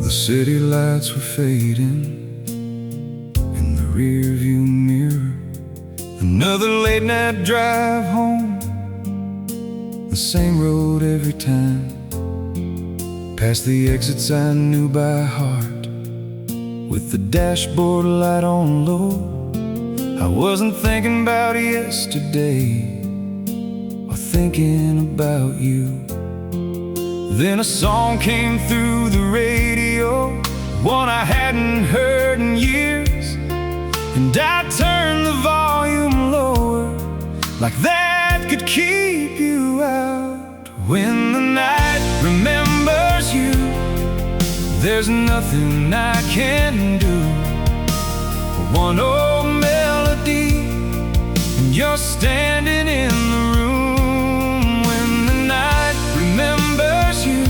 The city lights were fading in the rearview mirror. Another late night drive home, the same road every time. Past the exits I knew by heart, with the dashboard light on low. I wasn't thinking about yesterday or thinking about you. Then a song came through the radio, one I hadn't heard in years, and I turned the volume lower, like that could keep you out. When the night remembers you, there's nothing I can do. One old melody, and you're standing in the room. When the night remembers you,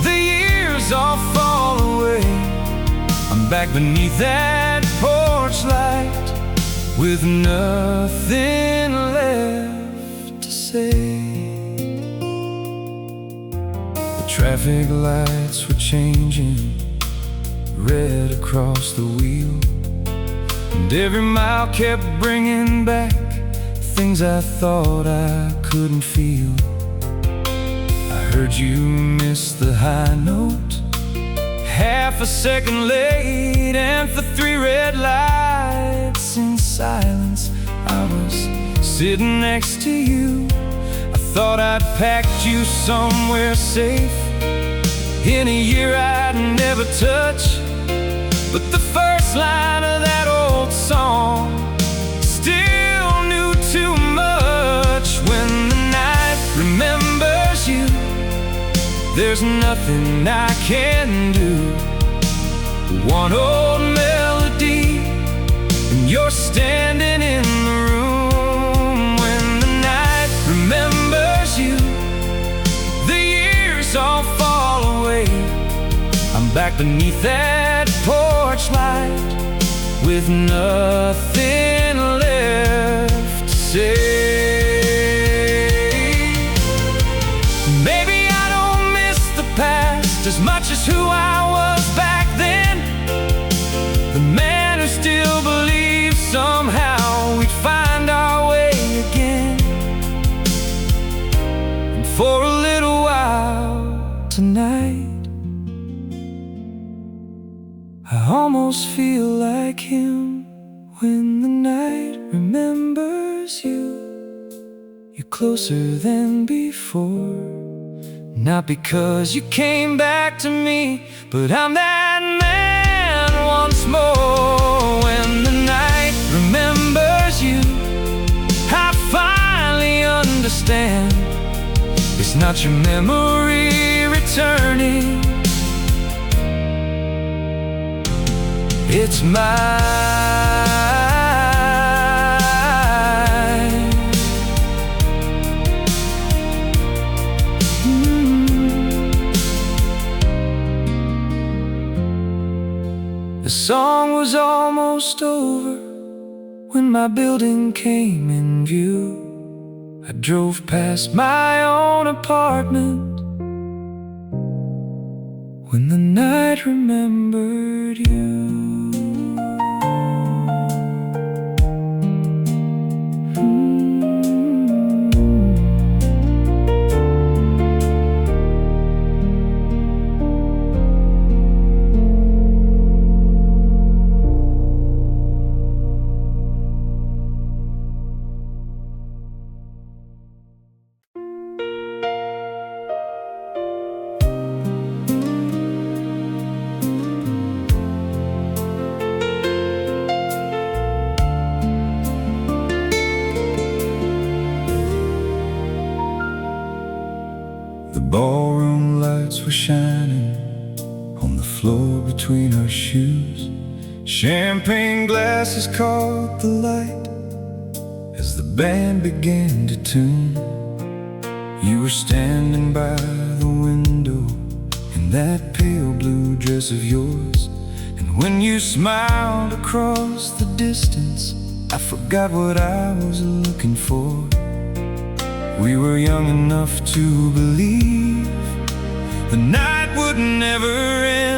the years all fall away. I'm back beneath that porch light, with nothing left to say. The traffic lights were changing, red across the wheel, and every mile kept bringing back things I thought I couldn't feel. I heard you miss the high note, half a second late, and for 3 red lights in silence I was sitting next to you. I thought I'd packed you somewhere safe, in a year I'd never touch, but the first line of that old song still knew too much. When the night remembers you, there's nothing I can do. One old melody, and you're standing in the room. When the night remembers you, the years all fall away. I'm back beneath that porch light, with nothing left to say. Maybe I don't miss the past as much as who I was back then, the man who still believed somehow we'd find our way again. And for a little while tonight, I almost feel like him. When the night remembers you, you're closer than before. Not because you came back to me, but I'm that man once more. When the night remembers you, I finally understand. It's not your memory returning, it's mine. The song was almost over when my building came in view. I drove past my own apartment when the night remembered you. Ballroom lights were shining on the floor between our shoes. Champagne glasses caught the light as the band began to tune. You were standing by the window in that pale blue dress of yours, and when you smiled across the distance, I forgot what I was looking for. We were young enough to believe the night would never end.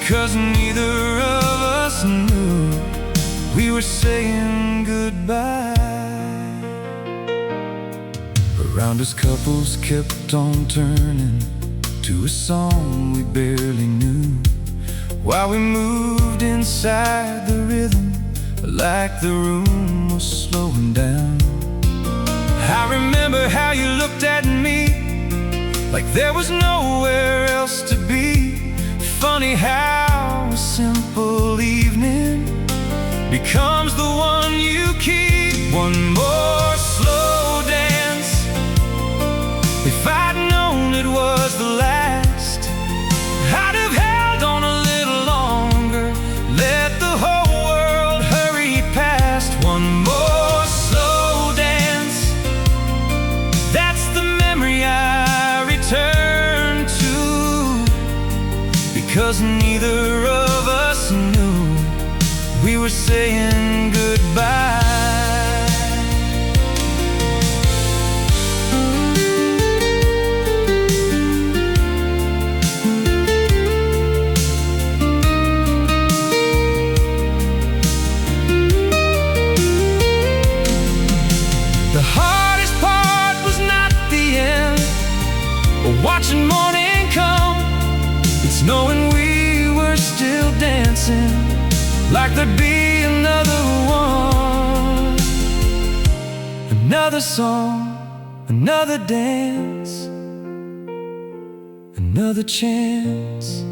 because neither of us knew we were saying goodbye. Around us couples kept on turning to a song we barely knew, while we moved inside the rhythm like the room was slowing down. I remember how you looked at me like there was nowhere else to be. Funny how a simple evening becomes the one you keep. One more slow dance, if I'd known it was the last, I'd have held on a little longer, let the whole world hurry past. One more slow dance, that's the memory I return to, because neither of us knew we were saying goodbye. The hardest part was not the end, or watching morning come. It's knowing we were still dancing, like there'd be another one. Another song, another dance, another chance.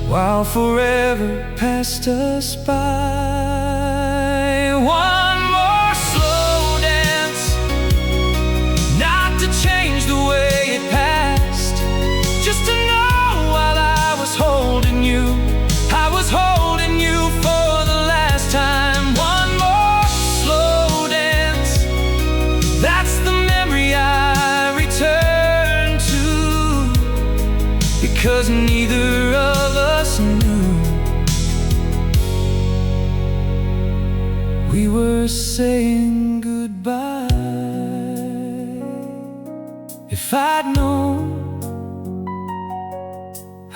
While forever passed us by. One more slow dance, not to change the way it passed, just to know while I was holding you, I was holding you for the last time. One more slow dance, that's the memory I return to, because neither of us knew we were saying goodbye. If I'd known,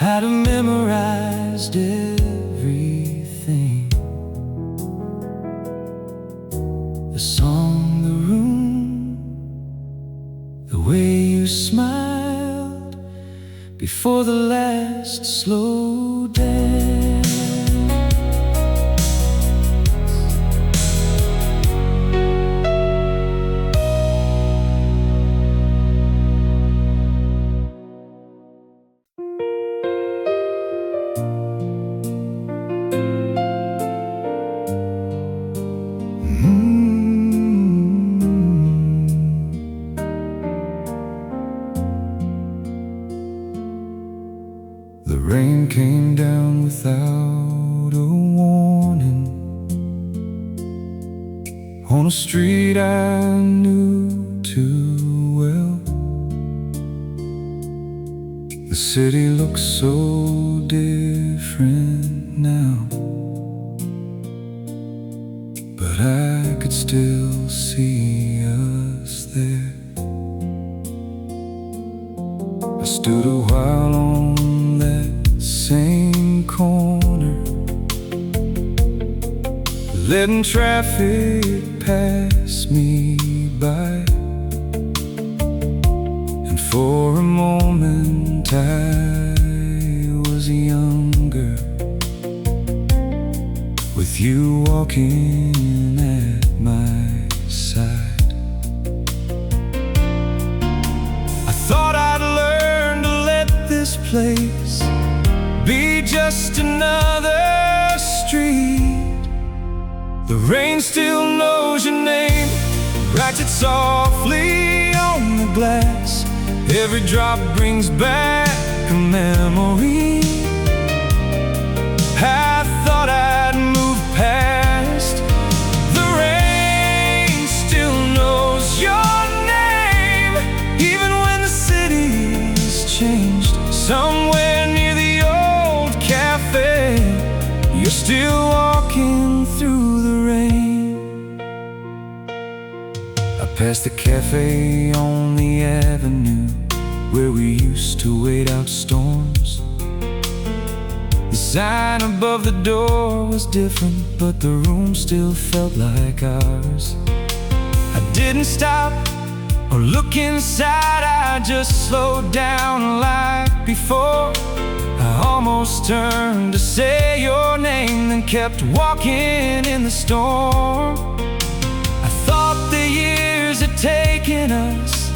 I'd have memorized everything. The song, the room, the way you smiled before the last slow dance. The rain came down without a warning, on a street I knew too well. The city looks so different now, but I could still see us there. I stood a while on that same corner, letting traffic pass me by, and for a moment I was younger, with you walking at my side. I thought I'd learn to let this place be just another street. The rain still knows your name, writes it softly on the glass. Every drop brings back a memory. I thought I'd move past. The rain still knows past the cafe on the avenue where we used to wait out storms. The sign above the door was different, but the room still felt like ours. I didn't stop or look inside, I just slowed down like before. I almost turned to say your name, then kept walking in the storm. I thought the years had taken us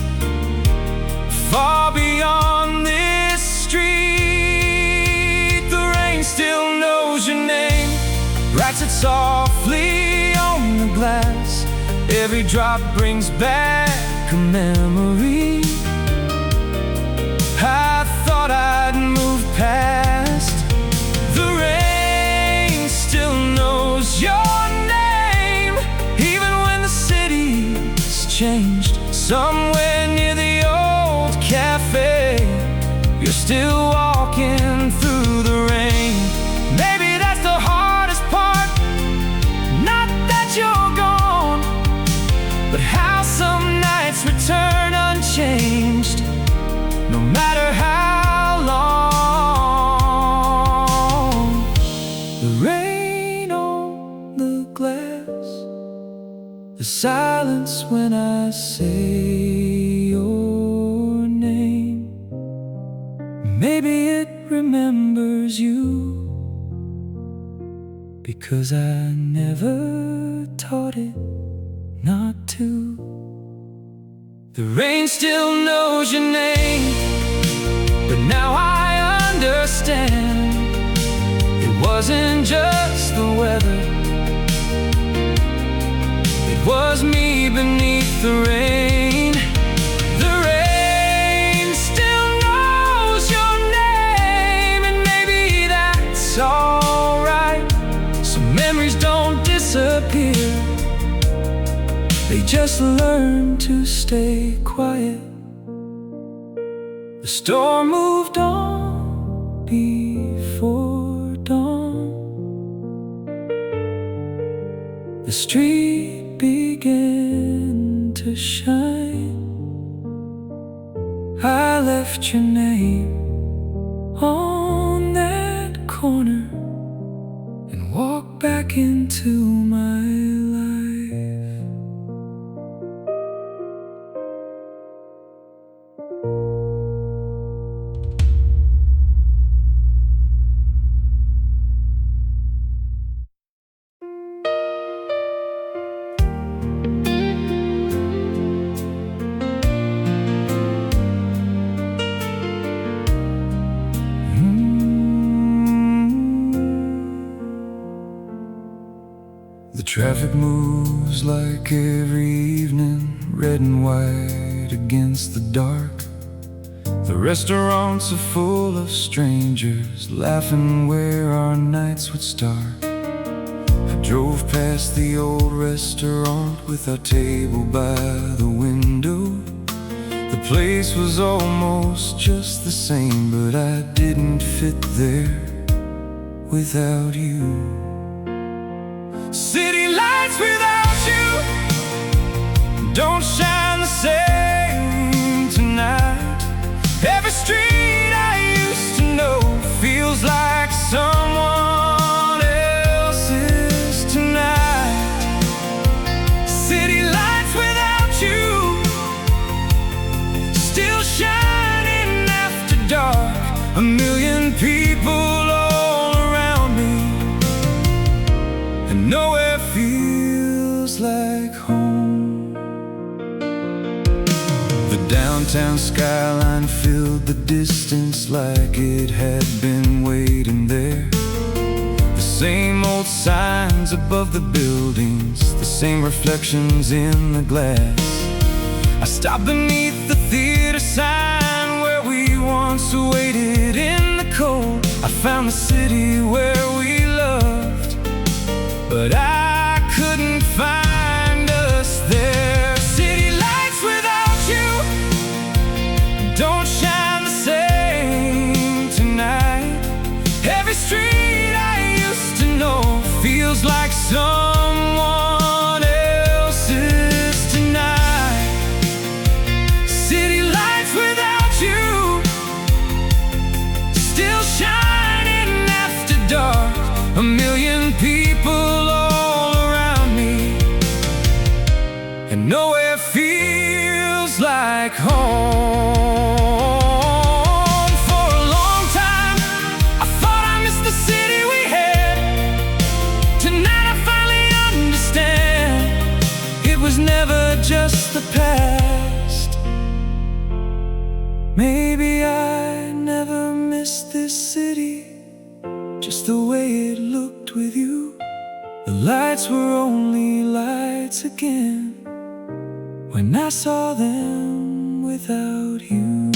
far beyond this street. The rain still knows your name, writes it softly on the glass. Every drop brings back a memory I thought I'd move past. The rain still knows your name, even when the city's changed. Somewhere near the old cafe, you're still walking through the rain. Maybe that's the hardest part, not that you're gone, but how some nights return unchanged, no matter how long. The rain on the glass, the silence when I say your name. Maybe it remembers you, because I never taught it not to. The rain still knows your name, but now I understand. It wasn't just the weather, it was me beneath the rain. The rain still knows your name, and maybe that's alright. Some memories don't disappear, they just learn to stay quiet. The storm moved on before dawn. The street began to shine. I left your name on that corner and walked back into my life. The traffic moves like every evening, red and white against the dark. The restaurants are full of strangers, laughing where our nights would start. I drove past the old restaurant with our table by the window. The place was almost just the same, but I didn't fit there without you. City lights without you don't shine the same tonight. Every street I used to know feels like someone else's tonight. City lights without you still shining after dark. A million people all around me, and nowhere feels like home. The downtown skyline filled the distance like it had been waiting there. The same old signs above the buildings, the same reflections in the glass. I stopped beneath the theater sign where we once waited in the cold. I found the city where we loved, but I couldn't find us there. City lights without you don't shine the same tonight. Every street I used to know feels like someone else's tonight. this city just the way it looked with you. The lights were only lights again when I saw them without you.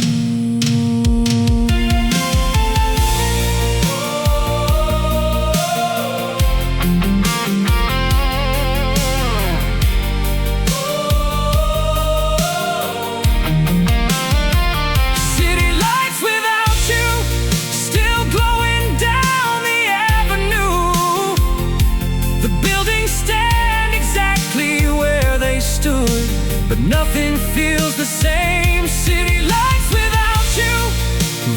But nothing feels the same. City lights without you,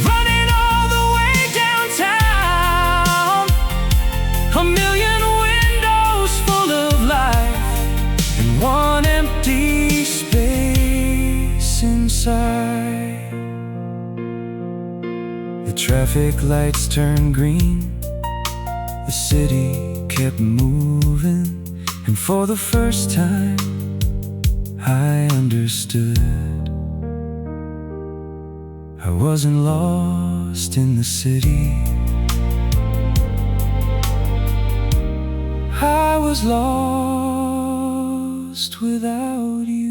running all the way downtown. A million windows full of life and one empty space inside. The traffic lights turned green, the city kept moving, and for the first time I understood. I wasn't lost in the city, I was lost without you.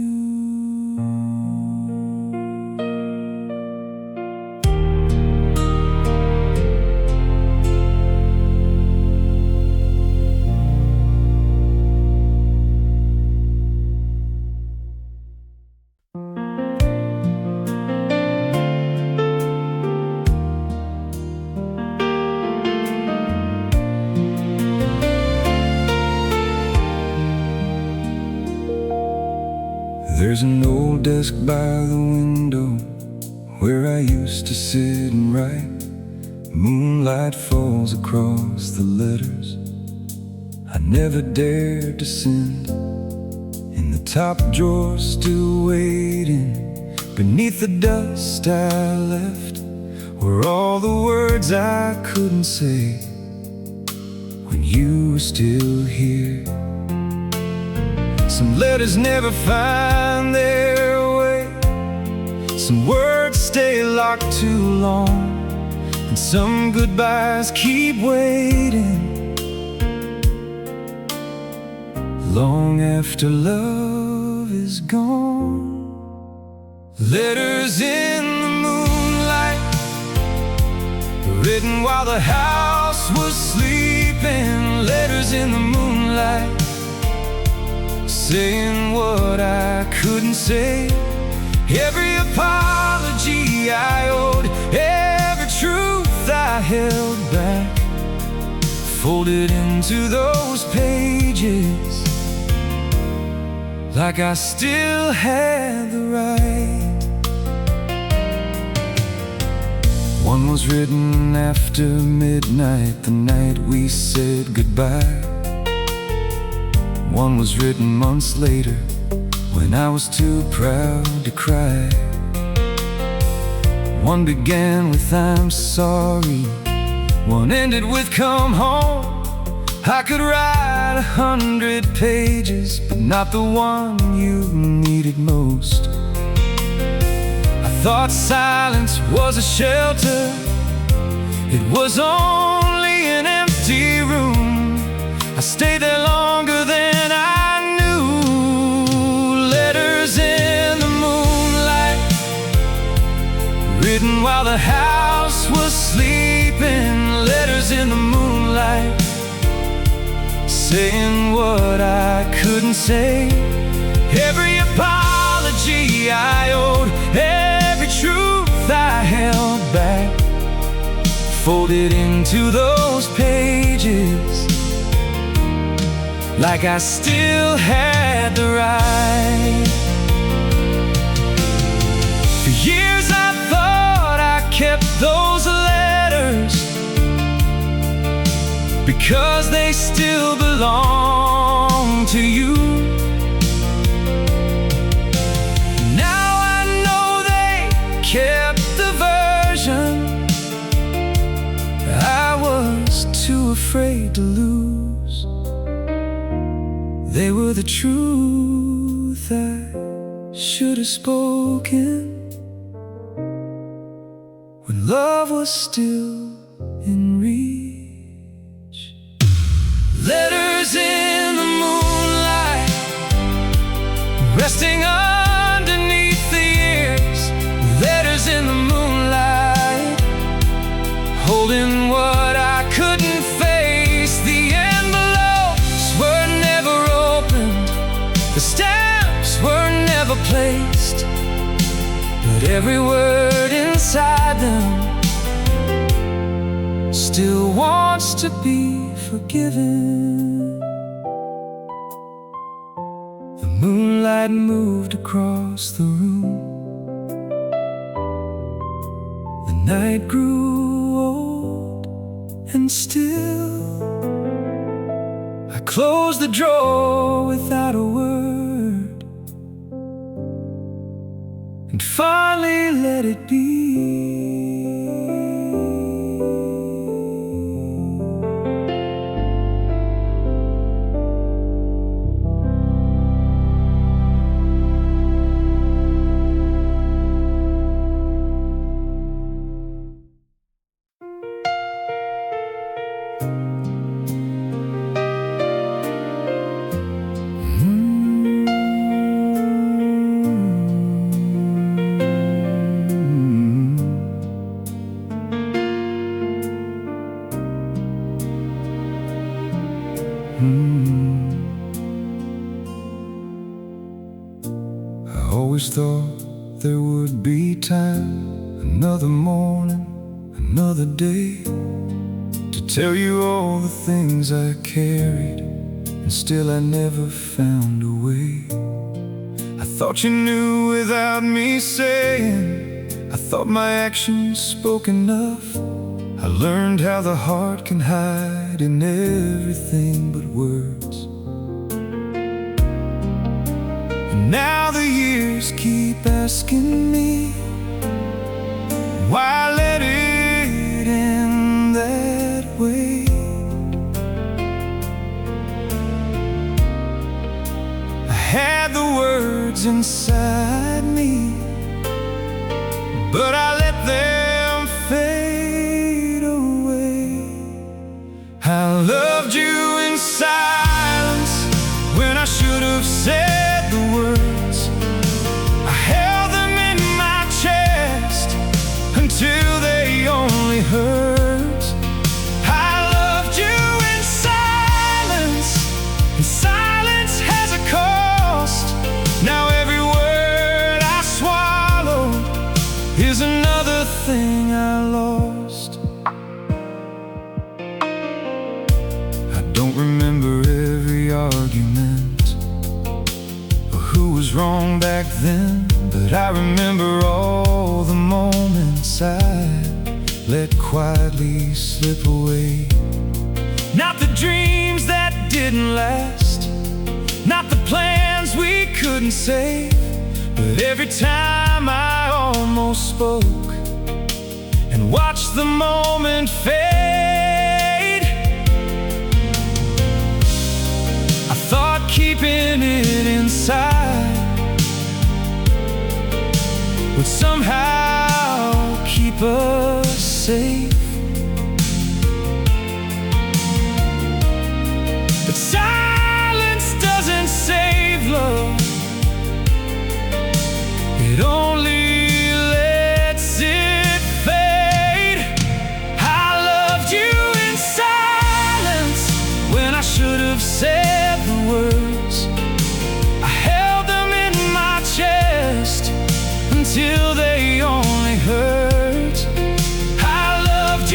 There's an old desk by the window where I used to sit and write. Moonlight falls across the letters I never dared to send. In the top drawer still waiting, beneath the dust I left, were all the words I couldn't say when you were still here. Some letters never find their way, some words stay locked too long, and some goodbyes keep waiting long after love is gone. Letters in the moonlight, written while the house was sleeping. Letters in the moonlight, saying what I couldn't say. Every apology I owed, every truth I held back, folded into those pages like I still had the right. One was written after midnight, the night we said goodbye. One was written months later, when I was too proud to cry. One began with I'm sorry, one ended with come home. I could write 100 pages, but not the one you needed most. I thought silence was a shelter, it was only an empty room. I stayed there longer than I knew. Letters in the moonlight, written while the house was sleeping. Letters in the moonlight, saying what I couldn't say. Every apology I owed, every truth I held back, folded into those pages like I still had the right. For years I thought I kept those letters because they still belong to you. Now I know they kept the version I was too afraid to lose. They were the truth I should have spoken when love was still in reach. Letters in the moonlight, resting underneath the years. Letters in the moonlight, holding what I couldn't face. The envelopes were never opened, the stamps were never placed, but every word inside them still wants to be forgiven. The moonlight moved across the room. The night grew old and still. I closed the drawer without a word and finally let it be. I always thought there would be time, another morning, another day, to tell you all the things I carried, and still I never found a way. I thought you knew without me saying, I thought my actions spoke enough. I learned how the heart can hide in everything but words. And now the years keep asking me why I let it end that way. I had the words inside me, but I let them fade away. I loved you in silence when I should have said the words. I held them in my chest until they only hurt. I loved you in silence, and silence has a cost. Now every word I swallowed is another thing I lost. I don't remember every argument or who was wrong back then, but I remember all the moments I let quietly slip away. Not the dreams that didn't last, not the plans we couldn't save, but every time I almost spoke and watched the moment fade. I thought keeping it inside would somehow keep us safe, but silence doesn't save love. It only lets it fade. I loved you in silence when I should have said the words. I held them in my chest until they only hurt. I loved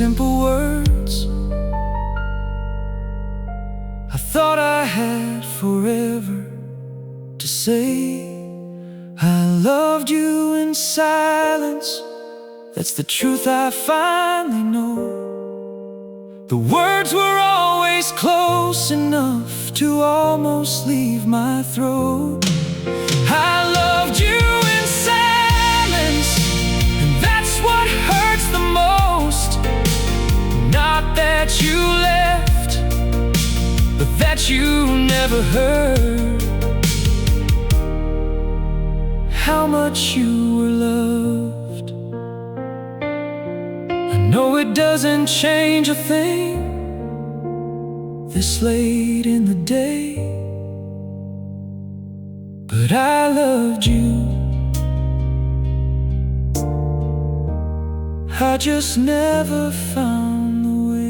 simple words I thought I had forever to say. I loved you in silence, that's the truth I finally know. The words were always close enough to almost leave my throat. I loved you in silence, and that's what hurts the most. Not that you left, but that you never heard how much you were loved. I know it doesn't change a thing this late in the day, but I loved you. I just never found the way.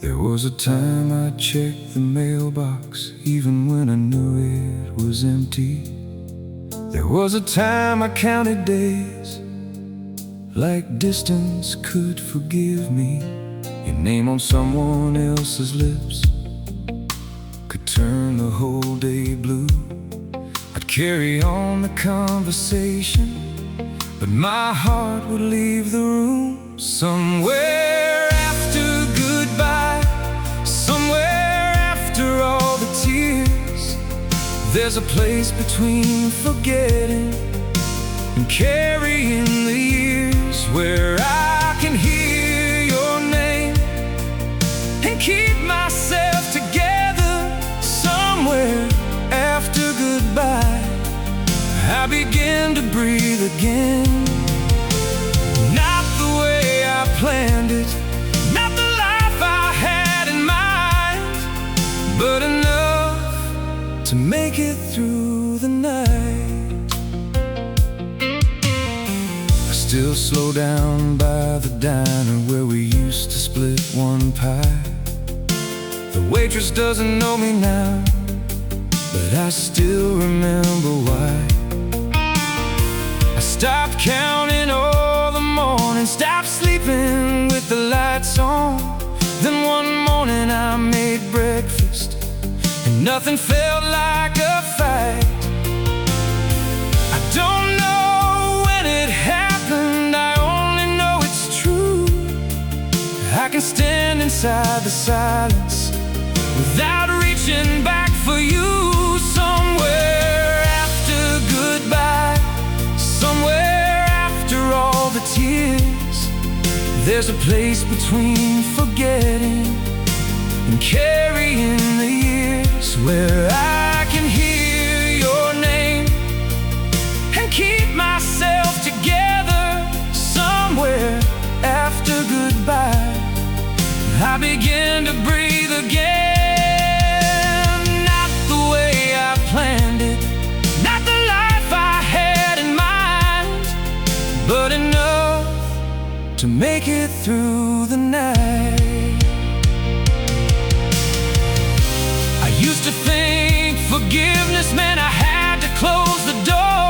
There was a time I checked the mailbox even when I knew it was empty. There was a time I counted days like distance could forgive me. Your name on someone else's lips could turn the whole day blue. I'd carry on the conversation, but my heart would leave the room. Somewhere after goodbye, somewhere after all the tears, there's a place between forgetting and carrying the years, where I can hear your name and keep myself together. Somewhere after goodbye, I begin to breathe again. Not the way I planned it, not the life I had in mind, but enough to make it through the night. I still slow down by the diner where we used to split one pie. The waitress doesn't know me now, but I still remember why. I stopped counting all the mornings, stopped sleeping with the lights on. Then one morning I made breakfast, and nothing felt like a fight. I don't know when it happened, I only know it's true. I can stand inside the silence without reaching back for you. Somewhere after goodbye, somewhere after all the tears, there's a place between forgetting and carrying the years, where I can hear your name and keep myself together. Somewhere after goodbye, I begin to breathe again. Not the way I planned it, not the life I had in mind, but enough to make it through the night. I used to think forgiveness meant I had to close the door.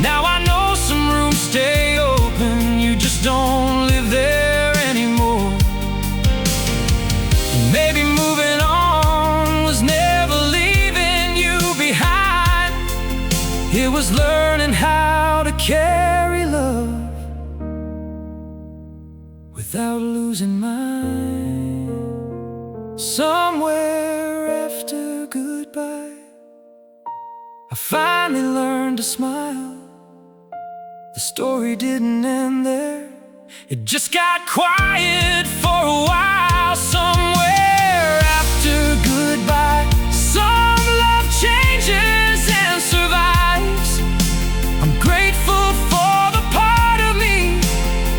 Now I know some rooms stay open, you just don't live there anymore. Maybe moving on was never leaving you behind. It was learning how to carry love without losing mine. Somewhere after goodbye, I finally learned to smile. The story didn't end there, it just got quiet for a while. Somewhere after goodbye, some love changes and survives. I'm grateful for the part of me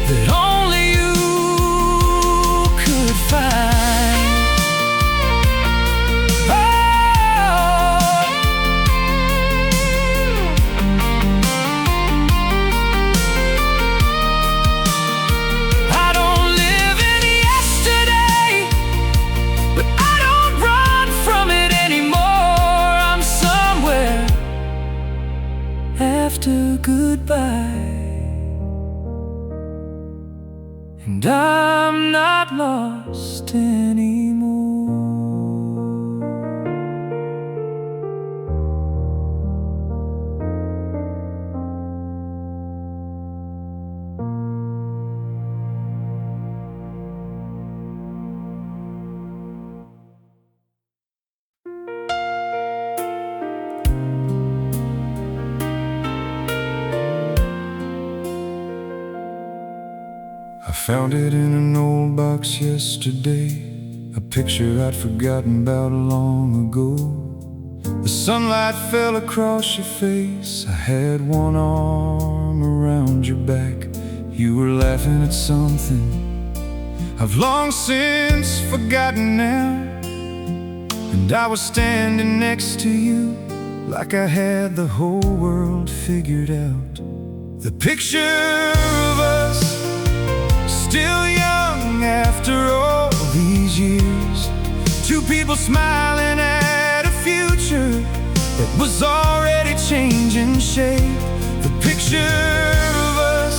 that only you could find. Oh, after goodbye, and I'm not lost anymore. I found it in an old box yesterday, a picture I'd forgotten about long ago. The sunlight fell across your face, I had one arm around your back. You were laughing at something I've long since forgotten now, and I was standing next to you like I had the whole world figured out. The picture of us, still young after all these years, two people smiling at a future that was already changing shape. The picture of us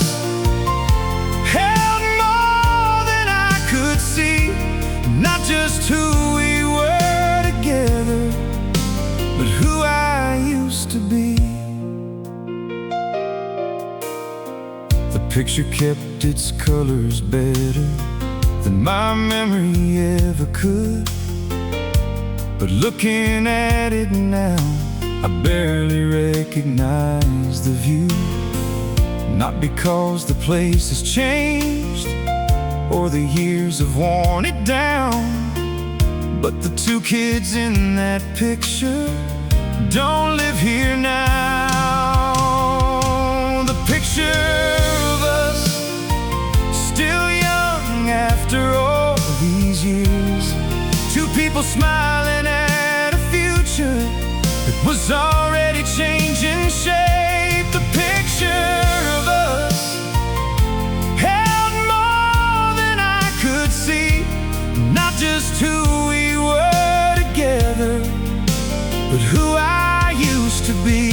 held more than I could see, not just who we were together, but who I used to be. The picture kept its colors better than my memory ever could, but looking at it now, I barely recognize the view. Not because the place has changed or the years have worn it down, but the two kids in that picture don't live here now. The picture of us, still young after all these years, two people smiling at a future that was already changing shape. The picture of us held more than I could see, not just who we were together, but who I used to be.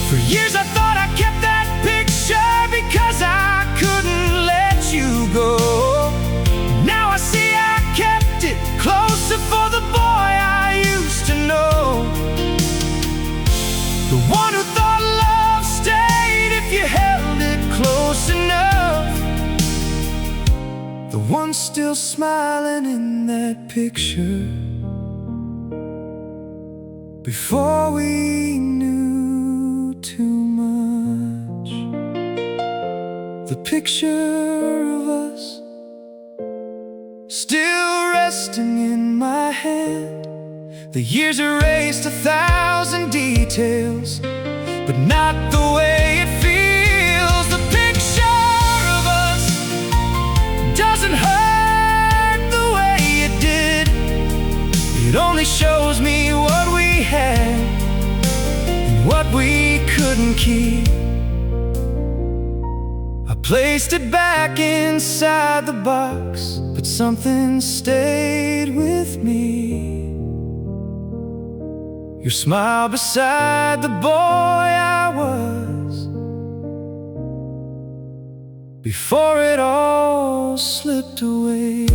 For years I thought I kept that picture because I couldn't let you go. Now I see I kept it closer for the boy I used to know, the one who thought love stayed if you held it close enough, the one still smiling in that picture before we knew too much. The picture of us, still resting in my hand. The years erased 1,000 details, but not the way it feels. The picture of us doesn't hurt the way it did. It only shows me what we had and what we couldn't keep. I placed it back inside the box, but something stayed with me. Your smile beside the boy I was before it all slipped away.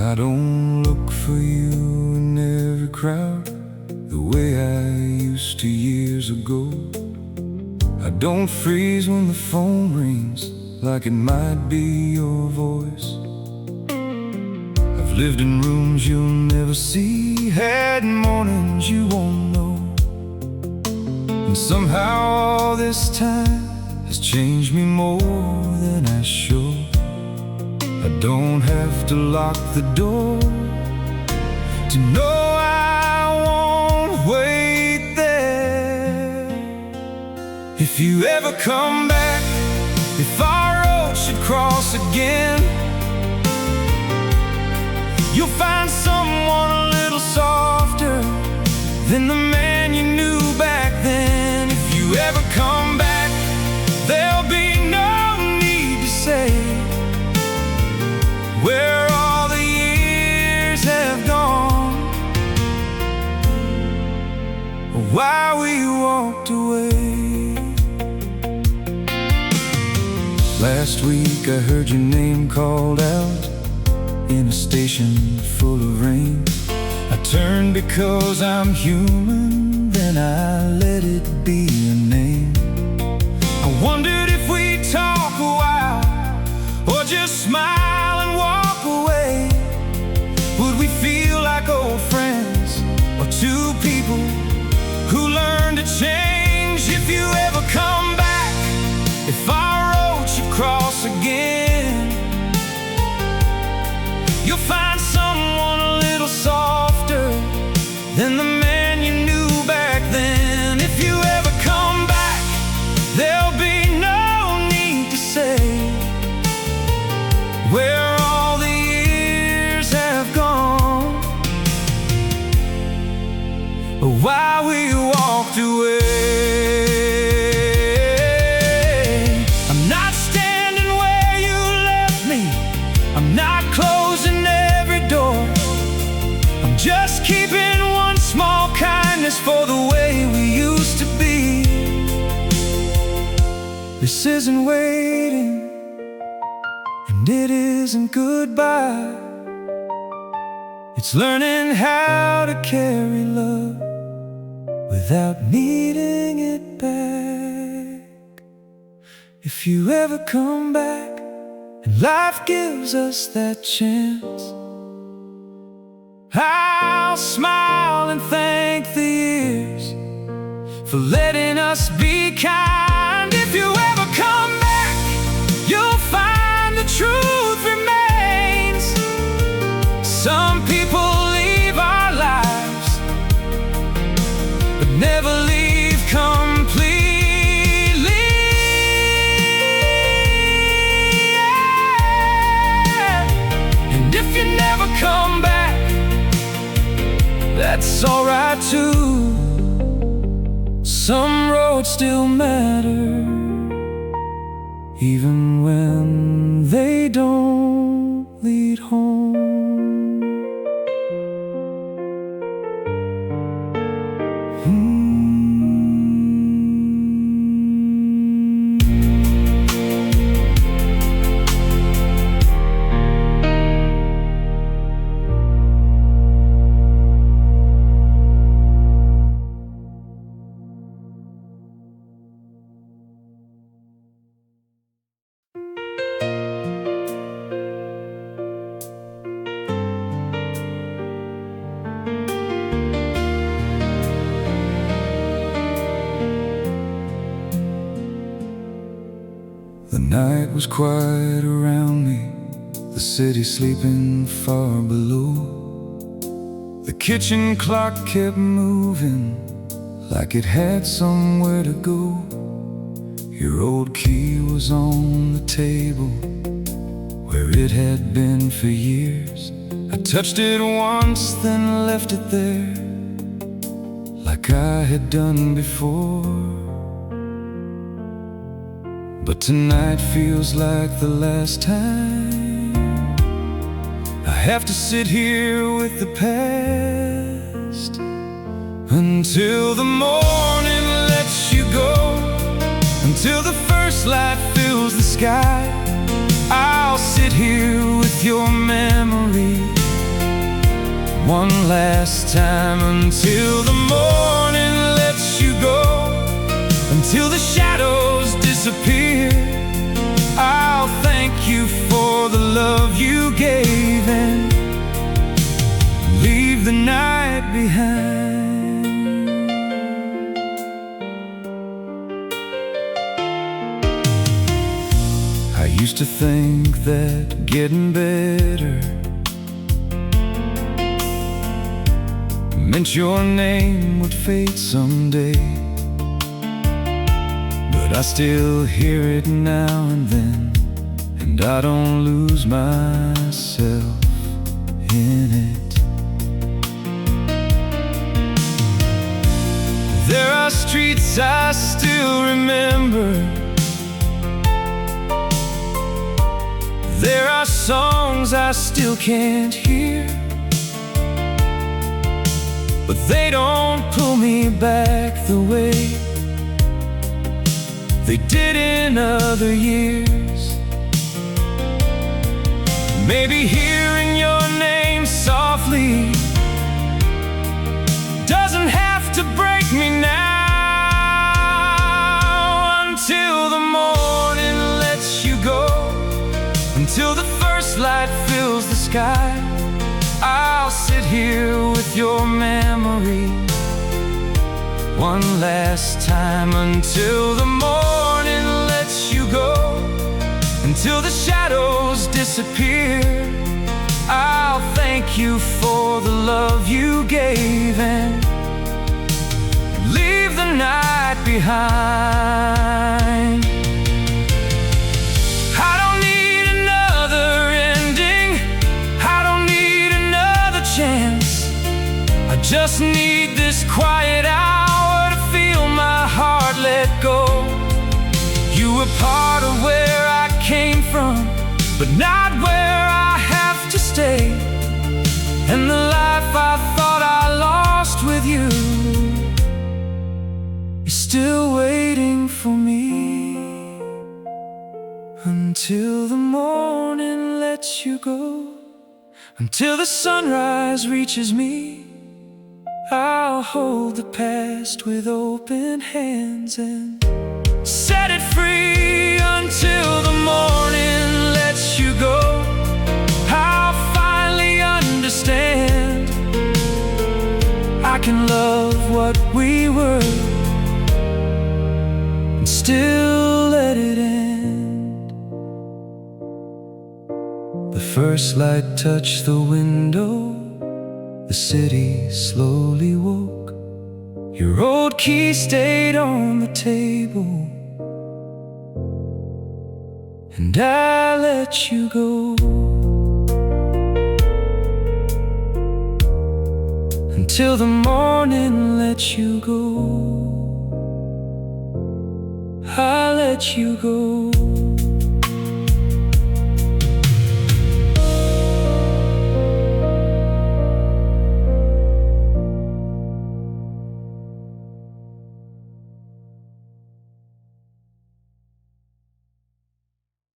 I don't look for you in every crowd the way I used to years ago. I don't freeze when the phone rings like it might be your voice. I've lived in rooms you'll never see, had mornings you won't know, and somehow all this time has changed me more than I should. I don't have to lock the door to know I won't wait there If you ever come back, if our road should cross again, you'll find someone a little softer than the man you knew back then. If you ever come back, there'll be no need to say where all the years have gone, or why we walked away. Last week I heard your name called out in a station full of rain. I turned because I'm human, then I let it be a name. I wondered if we'd talk a while, or just smile and walk away. Would we feel like old friends, or two people who learn to change? If you ever come back, if our road should cross again, you'll find someone a little softer than the man you knew back then. If you ever come back, there'll be no need to say where all the years have gone, or why we walked away. I'm not standing where you left me, I'm not closing every door, I'm just keeping one small kindness for the way we used to be. This isn't waiting, and it isn't goodbye. It's learning how to carry love without needing it back. If you ever come back, and life gives us that chance, I'll smile and thank the years for letting us be kind. If you ever come back, you'll find the truth remains. Some people leave our lives, but never leave completely. And if you never come back, that's alright too. Some roads still matter, even when they don't lead home. The night was quiet around me, the city sleeping far below. The kitchen clock kept moving like it had somewhere to go. Your old key was on the table where it had been for years. I touched it once, then left it there like I had done before. But tonight feels like the last time I have to sit here with the past until the morning lets you go, until the first light fills the sky. I'll sit here with your memory one last time until the morning lets you go, until the shadows disappear. I'll thank you for the love you gave and leave the night behind. I used to think that getting better meant your name would fade someday. But but I still hear it now and then, and I don't lose myself in it. There are streets I still remember. There are songs I still can't hear, but they don't pull me back the way they did in other years. Maybe hearing your name softly doesn't have to break me now. Until the morning lets you go, until the first light fills the sky, I'll sit here with your memory one last time. Until the morning lets you go, until the shadows disappear, I'll thank you for the love you gave and leave the night behind. I don't need another ending, I don't need another chance. I just need this quiet hour to feel my heart let go. You were part of where I came from, but not where I have to stay. And the life I thought I lost with you is still waiting for me. Until the morning lets you go, until the sunrise reaches me, I'll hold the past with open hands and set it free. Until the morning lets you go, I'll finally understand I can love what we were and still let it end. The first light touched the window, the city slowly woke. Your old key stayed on the table, and I let you go. Until the morning lets you go, I let you go.